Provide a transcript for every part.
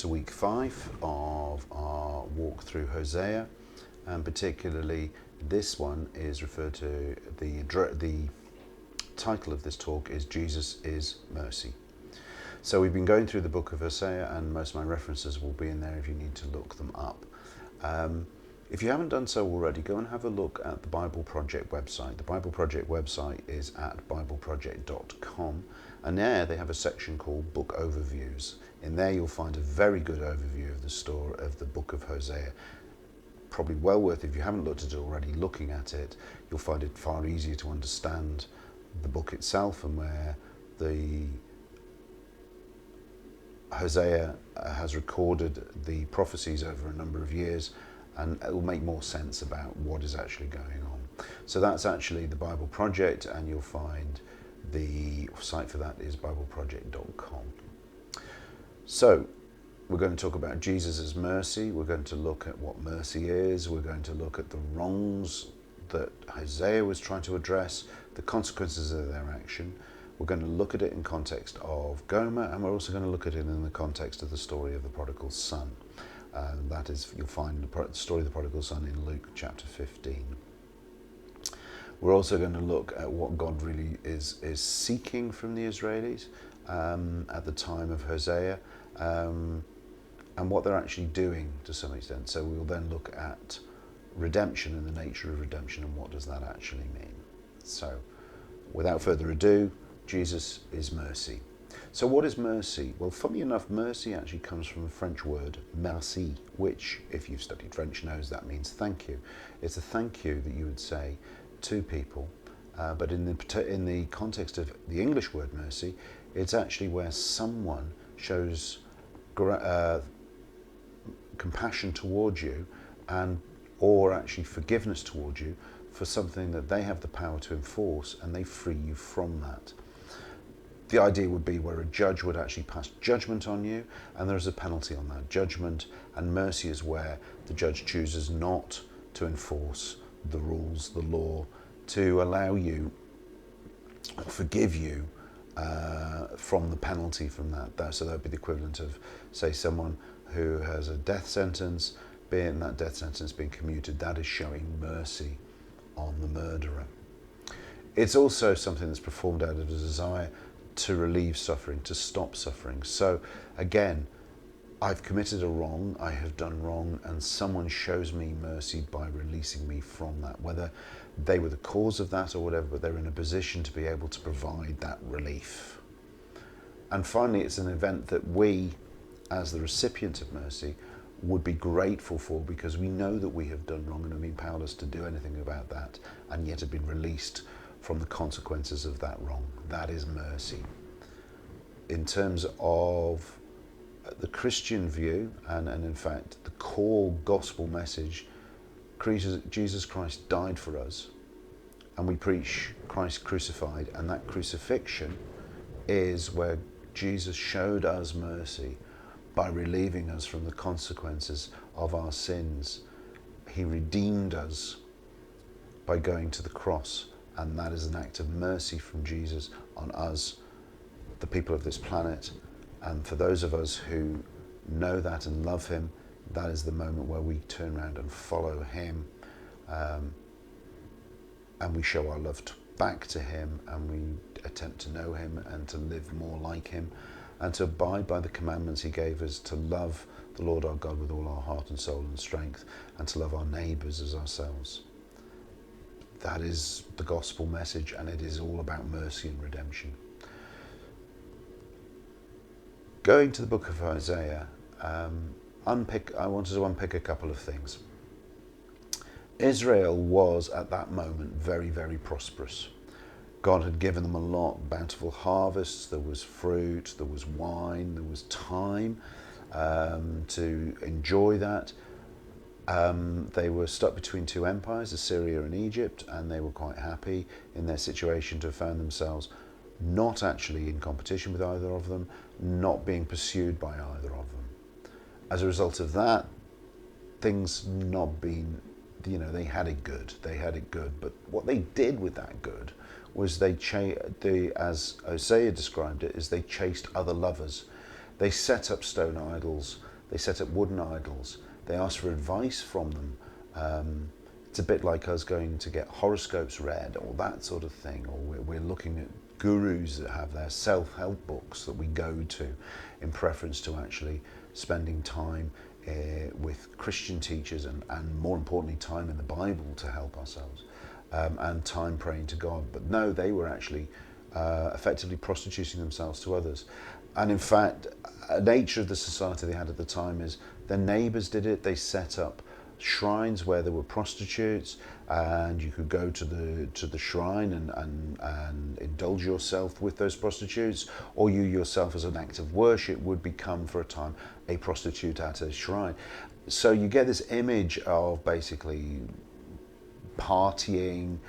to week 5 of our walk through Hosea, and particularly this one is referred to, the title of this talk is Jesus is Mercy. So we've been going through the book of Hosea, and most of my references will be in there if you need to look them up. If you haven't done so already, go and have a look at the Bible Project website. The Bible Project website is at bibleproject.com, and there they have a section called Book Overviews. In there you'll find a very good overview of the story of the book of Hosea. Probably well worth, if you haven't looked at it already, looking at it. You'll find it far easier to understand the book itself and where the Hosea has recorded the prophecies over a number of years, and it will make more sense about what is actually going on. So that's actually the Bible Project, and you'll find the site for that is bibleproject.com. So we're going to talk about Jesus' mercy. We're going to look at what mercy is. We're going to look at the wrongs that Hosea was trying to address, the consequences of their action. We're going to look at it in context of Gomer, and we're also going to look at it in the context of the story of the Prodigal Son. That is, you'll find the story of the Prodigal Son in Luke chapter 15. We're also going to look at what God really is seeking from the Israelis at the time of Hosea, and what they're actually doing to some extent. So we'll then look at redemption and the nature of redemption and what does that actually mean. So without further ado, Jesus is mercy. So what is mercy? Well, funny enough, mercy actually comes from the French word merci, which, if you've studied French, knows that means thank you. It's a thank you that you would say to people, but in the context of the English word mercy, it's actually where someone shows compassion towards you, or actually forgiveness towards you for something that they have the power to enforce, and they free you from that. The idea would be where a judge would actually pass judgment on you, and there is a penalty on that judgment, and mercy is where the judge chooses not to enforce the rules, the law, to allow you, or forgive you from the penalty from that. So that would be the equivalent of, say, someone who has a death sentence, being that death sentence being commuted, that is showing mercy on the murderer. It's also something that's performed out of a desire to relieve suffering, to stop suffering. So again, I've committed a wrong, I have done wrong, and someone shows me mercy by releasing me from that, whether they were the cause of that or whatever, but they're in a position to be able to provide that relief. And finally, it's an event that we, as the recipient of mercy, would be grateful for, because we know that we have done wrong and have been powerless to do anything about that, and yet have been released from the consequences of that wrong. That is mercy. In terms of the Christian view, and in fact the core gospel message, Jesus Christ died for us, and we preach Christ crucified, and that crucifixion is where Jesus showed us mercy by relieving us from the consequences of our sins. He redeemed us by going to the cross, and that is an act of mercy from Jesus on us, the people of this planet. And for those of us who know that and love him, that is the moment where we turn around and follow him, and we show our love back to him, and we attempt to know him and to live more like him, and to abide by the commandments he gave us, to love the Lord our God with all our heart and soul and strength, and to love our neighbours as ourselves. That is the gospel message, and it is all about mercy and redemption. Going to the book of Hosea, I wanted to unpick a couple of things. Israel was at that moment very, very prosperous. God had given them a lot, bountiful harvests, there was fruit, there was wine, there was time to enjoy that. They were stuck between two empires, Assyria and Egypt, and they were quite happy in their situation to have found themselves not actually in competition with either of them, not being pursued by either of them. As a result of that, things not being, they had it good, but what they did with that good was as Hosea described it, is they chased other lovers. They set up stone idols, They set up wooden idols. They asked for advice from them. It's a bit like us going to get horoscopes read or that sort of thing, or we're looking at gurus that have their self-help books that we go to in preference to actually spending time with Christian teachers and more importantly time in the Bible to help ourselves, and time praying to God. But no, they were actually effectively prostituting themselves to others. And in fact, a nature of the society they had at the time is their neighbours did it. They set up shrines where there were prostitutes, and you could go to the shrine and indulge yourself with those prostitutes, or you yourself as an act of worship would become for a time a prostitute at a shrine. So you get this image of basically partying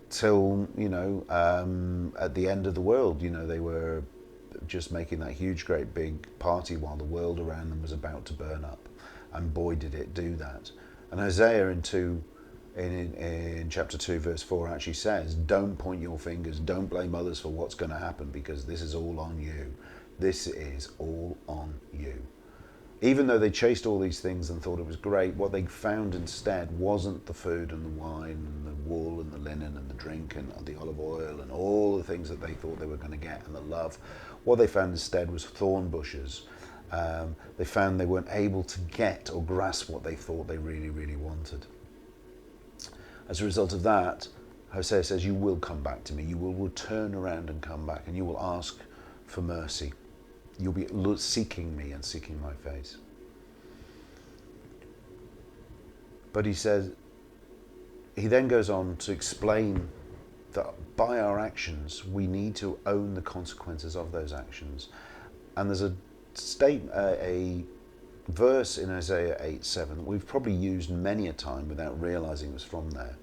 till at the end of the world. They were just making that huge great big party while the world around them was about to burn up. And boy, did it do that. And Hosea in chapter 2, verse 4 actually says, don't point your fingers, don't blame others for what's going to happen, because this is all on you. This is all on you. Even though they chased all these things and thought it was great, what they found instead wasn't the food and the wine and the wool and the linen and the drink and the olive oil and all the things that they thought they were going to get, and the love. What they found instead was thorn bushes. They found they weren't able to get or grasp what they thought they really, really wanted. As a result of that, Hosea says, you will come back to me. You will return around and come back, and you will ask for mercy. You'll be seeking me and seeking my face. But he then goes on to explain that by our actions, we need to own the consequences of those actions. And there's a verse in Hosea 8:7 that we've probably used many a time without realizing it was from there,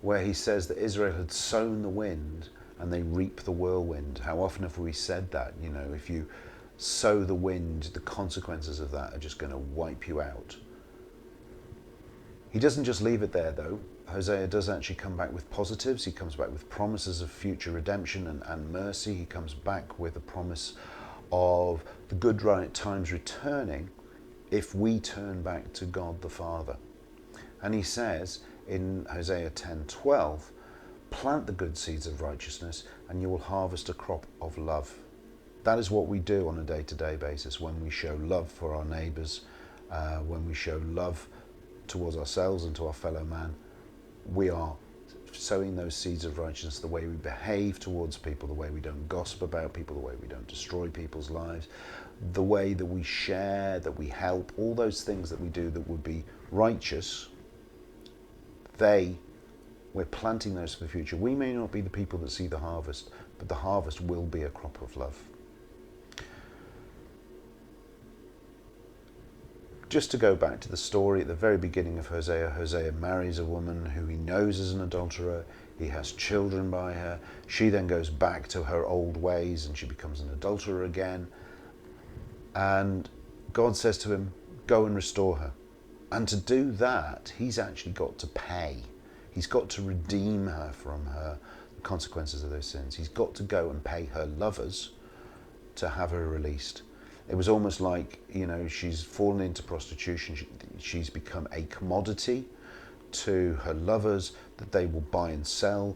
where he says that Israel had sown the wind and they reap the whirlwind. How often have we said that? If you sow the wind, the consequences of that are just going to wipe you out. He doesn't just leave it there though. Hosea does actually come back with positives. He comes back with promises of future redemption and mercy. He comes back with a promise of the good times returning if we turn back to God the Father. And he says in Hosea 10:12, plant the good seeds of righteousness and you will harvest a crop of love. That is what we do on a day-to-day basis when we show love for our neighbours, when we show love towards ourselves and to our fellow man. We are sowing those seeds of righteousness, the way we behave towards people, the way we don't gossip about people, the way we don't destroy people's lives, the way that we share, that we help, all those things that we do that would be righteous, we're planting those for the future. We may not be the people that see the harvest, but the harvest will be a crop of love. Just to go back to the story at the very beginning of Hosea, Hosea marries a woman who he knows is an adulterer. He has children by her. She then goes back to her old ways and she becomes an adulterer again. And God says to him, go and restore her. And to do that, he's actually got to pay. He's got to redeem her from the consequences of those sins. He's got to go and pay her lovers to have her released. It was almost like, she's fallen into prostitution. She's become a commodity to her lovers that they will buy and sell.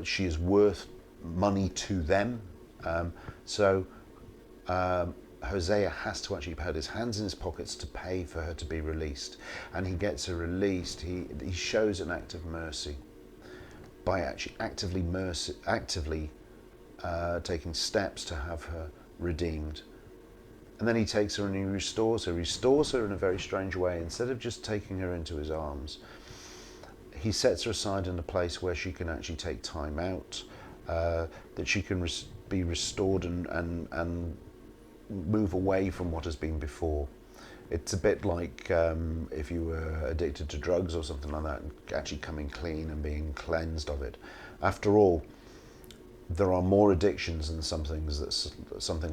She is worth money to them. Hosea has to actually put his hands in his pockets to pay for her to be released. And he gets her released. He shows an act of mercy by actually actively taking steps to have her redeemed. And then he takes her and he restores her. He restores her in a very strange way. Instead of just taking her into his arms, he sets her aside in a place where she can actually take time out, that she can be restored and move away from what has been before. It's a bit like if you were addicted to drugs or something like that, actually coming clean and being cleansed of it. After all, there are more addictions than some things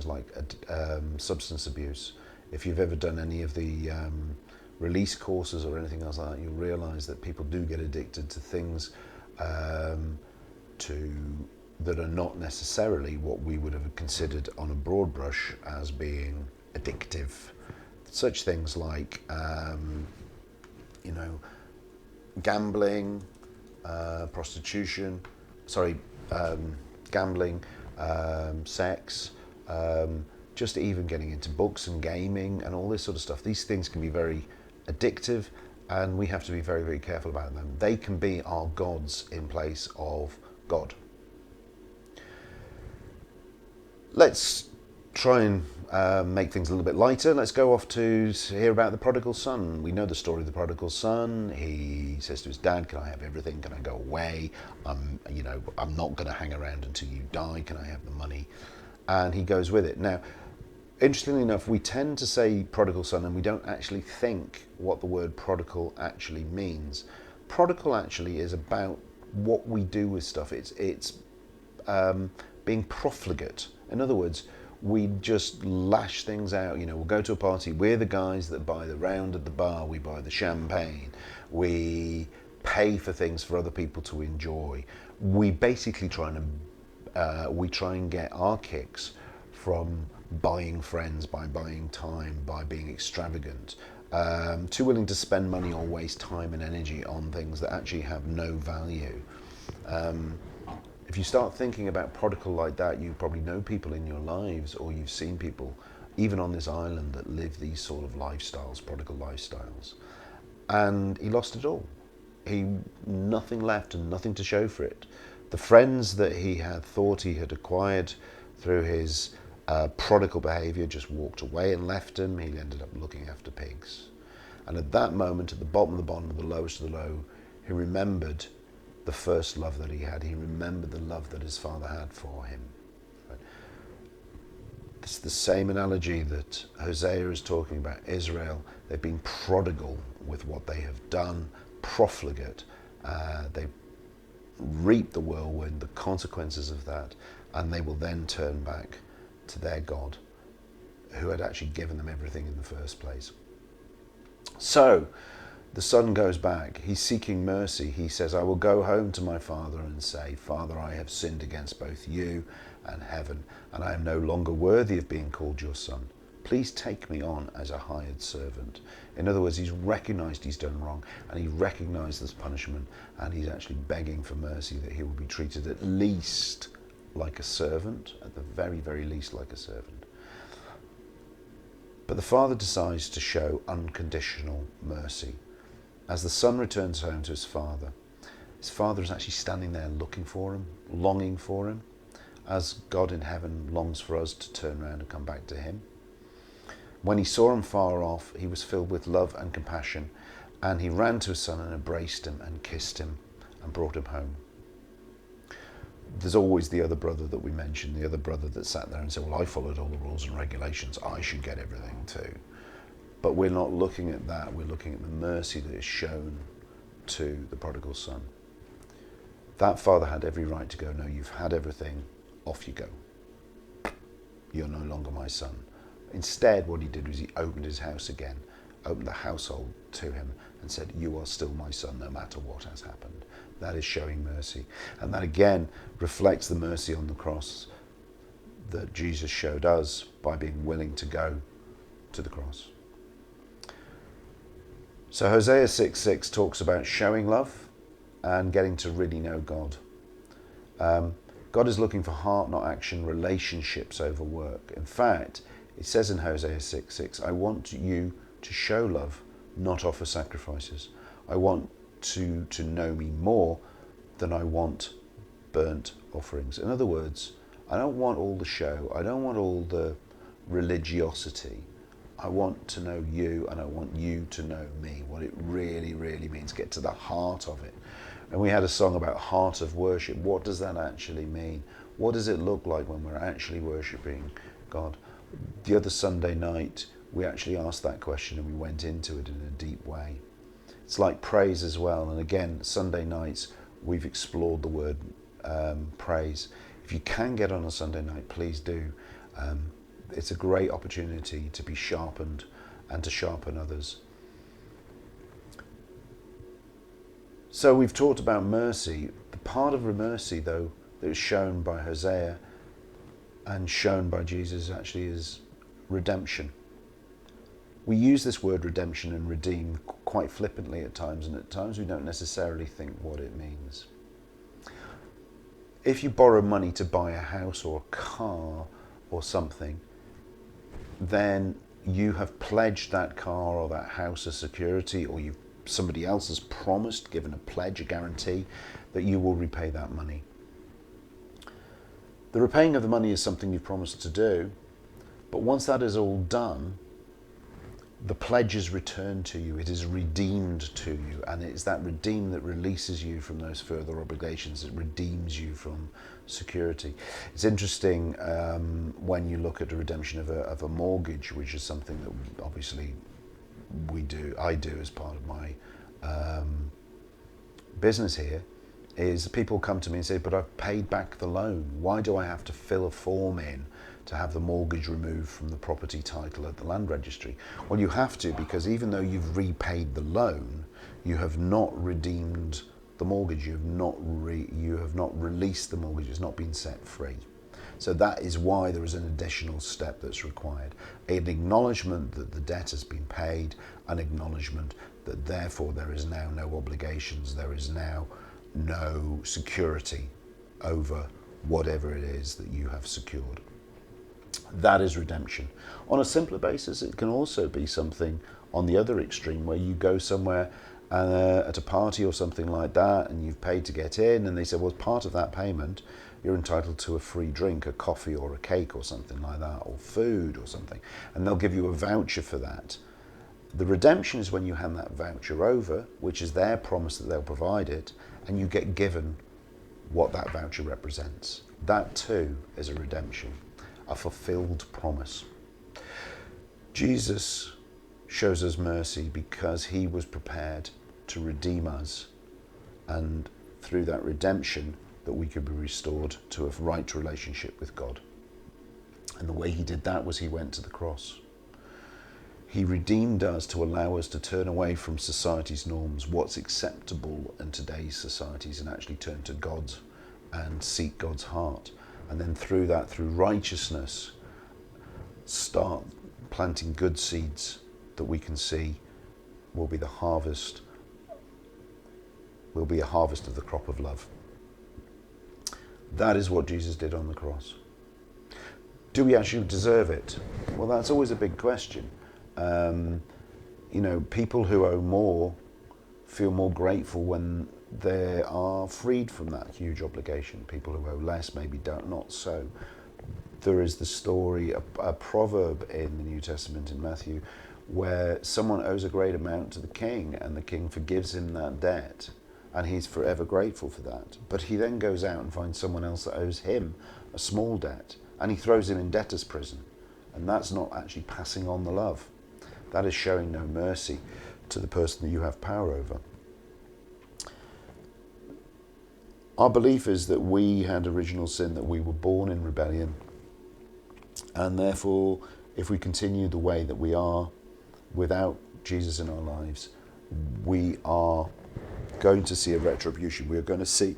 like substance abuse. If you've ever done any of the release courses or anything else like that, you'll realise that people do get addicted to things that are not necessarily what we would have considered on a broad brush as being addictive. Such things like, gambling, prostitution, gambling, sex, just even getting into books and gaming and all this sort of stuff. These things can be very addictive, and we have to be very, very careful about them. They can be our gods in place of God. Let's try and make things a little bit lighter. Let's go off to hear about the Prodigal Son. We know the story of the Prodigal Son. He says to his dad, "Can I have everything? Can I go away? I'm not going to hang around until you die. Can I have the money?" And he goes with it. Now, interestingly enough, we tend to say prodigal son and we don't actually think what the word prodigal actually means. Prodigal actually is about what we do with stuff. It's being profligate. In other words, we just lash things out. We'll go to a party. We're the guys that buy the round at the bar. We buy the champagne. We pay for things for other people to enjoy. We basically try and get our kicks from buying friends, by buying time, by being extravagant, too willing to spend money or waste time and energy on things that actually have no value. If you start thinking about prodigal like that, you probably know people in your lives, or you've seen people, even on this island, that live these sort of lifestyles, prodigal lifestyles. And he lost it all. Nothing left and nothing to show for it. The friends that he had thought he had acquired through his prodigal behaviour just walked away and left him. He ended up looking after pigs. And at that moment, at the bottom, of the lowest of the low, he remembered the first love that he had. He remembered the love that his father had for him. Right? It's the same analogy that Hosea is talking about. Israel, they've been prodigal with what they have done, profligate. They reap the whirlwind, the consequences of that, and they will then turn back to their God, who had actually given them everything in the first place. So the son goes back. He's seeking mercy. He says, "I will go home to my father and say, Father, I have sinned against both you and heaven, and I am no longer worthy of being called your son. Please take me on as a hired servant." In other words, he's recognized he's done wrong, and he recognized this punishment, and he's actually begging for mercy, that he will be treated at least like a servant, at the very, very least like a servant. But the father decides to show unconditional mercy. As the son returns home to his father is actually standing there looking for him, longing for him, as God in heaven longs for us to turn around and come back to him. When he saw him far off, he was filled with love and compassion, and he ran to his son and embraced him and kissed him and brought him home. There's always the other brother that we mentioned, the other brother that sat there and said, "Well, I followed all the rules and regulations, I should get everything too." But we're not looking at that. We're looking at the mercy that is shown to the prodigal son. That father had every right to go, "No, you've had everything, off you go. You're no longer my son." Instead, what he did was he opened his house again, opened the household to him and said, "You are still my son no matter what has happened." That is showing mercy. And that again reflects the mercy on the cross that Jesus showed us by being willing to go to the cross. So Hosea 6:6 talks about showing love and getting to really know God. God is looking for heart, not action, relationships over work. In fact, it says in Hosea 6:6, "I want you to show love, not offer sacrifices. I want to know me more than I want burnt offerings." In other words, I don't want all the show. I don't want all the religiosity. I want to know you, and I want you to know me, what it really, really means. Get to the heart of it. And we had a song about heart of worship. What does that actually mean? What does it look like when we're actually worshipping God? The other Sunday night, we actually asked that question and we went into it in a deep way. It's like praise as well. And again, Sunday nights, we've explored the word praise. If you can get on a Sunday night, please do. It's a great opportunity to be sharpened and to sharpen others. So we've talked about mercy. The part of mercy, though, that is shown by Hosea and shown by Jesus actually is redemption. We use this word redemption and redeem quite flippantly at times, and at times we don't necessarily think what it means. If you borrow money to buy a house or a car or something, then you have pledged that car or that house as security, or somebody else has promised, given a pledge, a guarantee, that you will repay that money. The repaying of the money is something you've promised to do, but once that is all done, the pledge is returned to you, it is redeemed to you, and it's that redeem that releases you from those further obligations, it redeems you from security. It's interesting when you look at the redemption of a mortgage, which is something that obviously I do as part of my business here, is people come to me and say, but I've paid back the loan. Why do I have to fill a form in to have the mortgage removed from the property title at the land registry? Well, you have to, because even though you've repaid the loan, you have not redeemed the mortgage. You have not released the mortgage. It's not been set free. So that is why there is an additional step that's required. An acknowledgement that the debt has been paid, an acknowledgement that therefore there is now no obligations, there is now no security over whatever it is that you have secured. That is redemption. On a simpler basis, it can also be something on the other extreme, where you go somewhere at a party or something like that, and you've paid to get in, and they say, well, as part of that payment, you're entitled to a free drink, a coffee or a cake or something like that, or food or something, and they'll give you a voucher for that. The redemption is when you hand that voucher over, which is their promise that they'll provide it, and you get given what that voucher represents. That too is a redemption, a fulfilled promise. Jesus shows us mercy because he was prepared to redeem us, and through that redemption that we could be restored to a right relationship with God. And the way he did that was he went to the cross. He redeemed us to allow us to turn away from society's norms, what's acceptable in today's societies, and actually turn to God's and seek God's heart. And then through that, through righteousness, start planting good seeds that we can see will be the harvest, will be a harvest of the crop of love. That is what Jesus did on the cross. Do we actually deserve it? Well, that's always a big question. People who owe more feel more grateful when they are freed from that huge obligation. People who owe less maybe not so. There is the story, a proverb in the New Testament in Matthew, where someone owes a great amount to the king, and the king forgives him that debt, and he's forever grateful for that. But he then goes out and finds someone else that owes him a small debt, and he throws him in debtor's prison. And that's not actually passing on the love. That is showing no mercy to the person that you have power over. Our belief is that we had original sin, that we were born in rebellion, and therefore, if we continue the way that we are without Jesus in our lives, we are going to see a retribution. We are going to see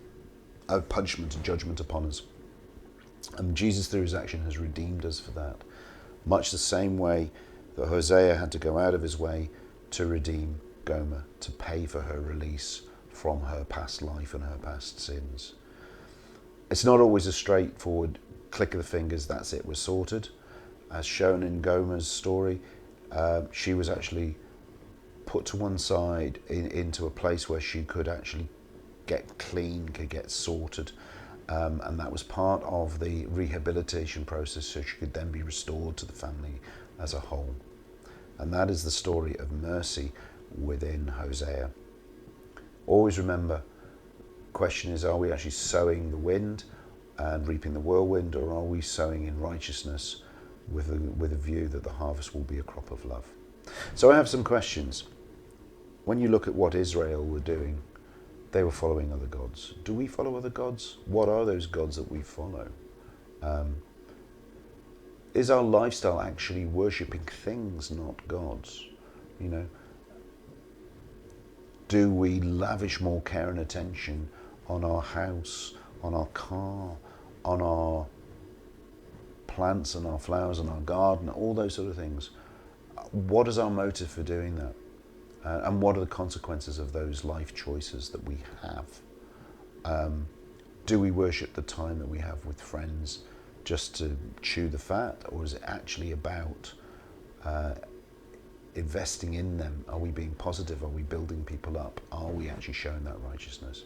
a punishment, a judgment upon us. And Jesus, through his action, has redeemed us for that. Much the same way that Hosea had to go out of his way to redeem Gomer, to pay for her release from her past life and her past sins. It's not always a straightforward click of the fingers, that's it, we're sorted. As shown in Gomer's story, she was actually put to one side into a place where she could actually get clean, could get sorted. And that was part of the rehabilitation process, so she could then be restored to the family as a whole. And that is the story of mercy within Hosea. Always remember, the question is, are we actually sowing the wind and reaping the whirlwind, or are we sowing in righteousness with a view that the harvest will be a crop of love? So I have some questions. When you look at what Israel were doing, they were following other gods. Do we follow other gods? What are those gods that we follow? Is our lifestyle actually worshipping things, not gods? Do we lavish more care and attention on our house, on our car, on our plants and our flowers and our garden, all those sort of things? what is our motive for doing that? And what are the consequences of those life choices that we have? Do we worship the time that we have with friends just to chew the fat, or is it actually about investing in them? Are we being positive? Are we building people up? Are we actually showing that righteousness?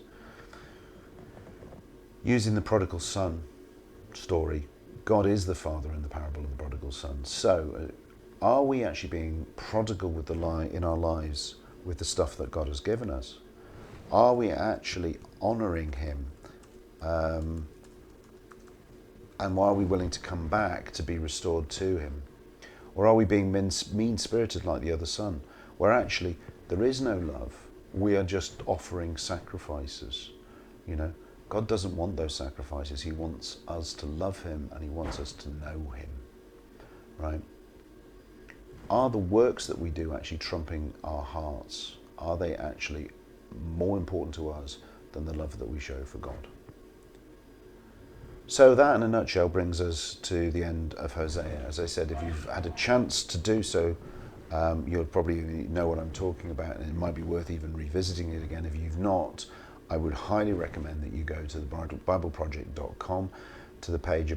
Using the Prodigal Son story, God is the father in the parable of the Prodigal Son. So are we actually being prodigal with in our lives with the stuff that God has given us? Are we actually honouring him? And are we willing to come back to be restored to him? Or are we being mean-spirited like the other son, where actually there is no love? We are just offering sacrifices. God doesn't want those sacrifices. He wants us to love him, and he wants us to know him, right? Are the works that we do actually trumping our hearts? Are they actually more important to us than the love that we show for God? So that, in a nutshell, brings us to the end of Hosea. As I said, if you've had a chance to do so, you'll probably know what I'm talking about, and it might be worth even revisiting it again. If you've not, I would highly recommend that you go to the BibleProject.com, to the page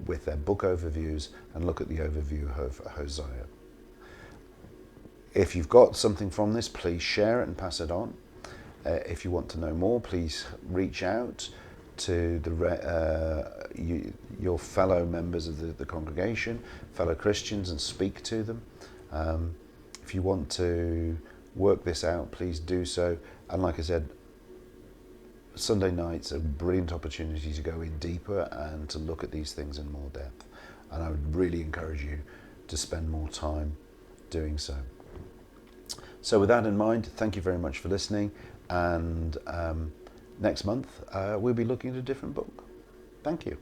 with their book overviews, and look at the overview of Hosea. If you've got something from this, please share it and pass it on. If you want to know more, please reach out to your fellow members of the congregation, fellow Christians, and speak to them. If you want to work this out, please do so. And like I said, Sunday nights are a brilliant opportunity to go in deeper and to look at these things in more depth. And I would really encourage you to spend more time doing so. So with that in mind, thank you very much for listening. And next month, we'll be looking at a different book. Thank you.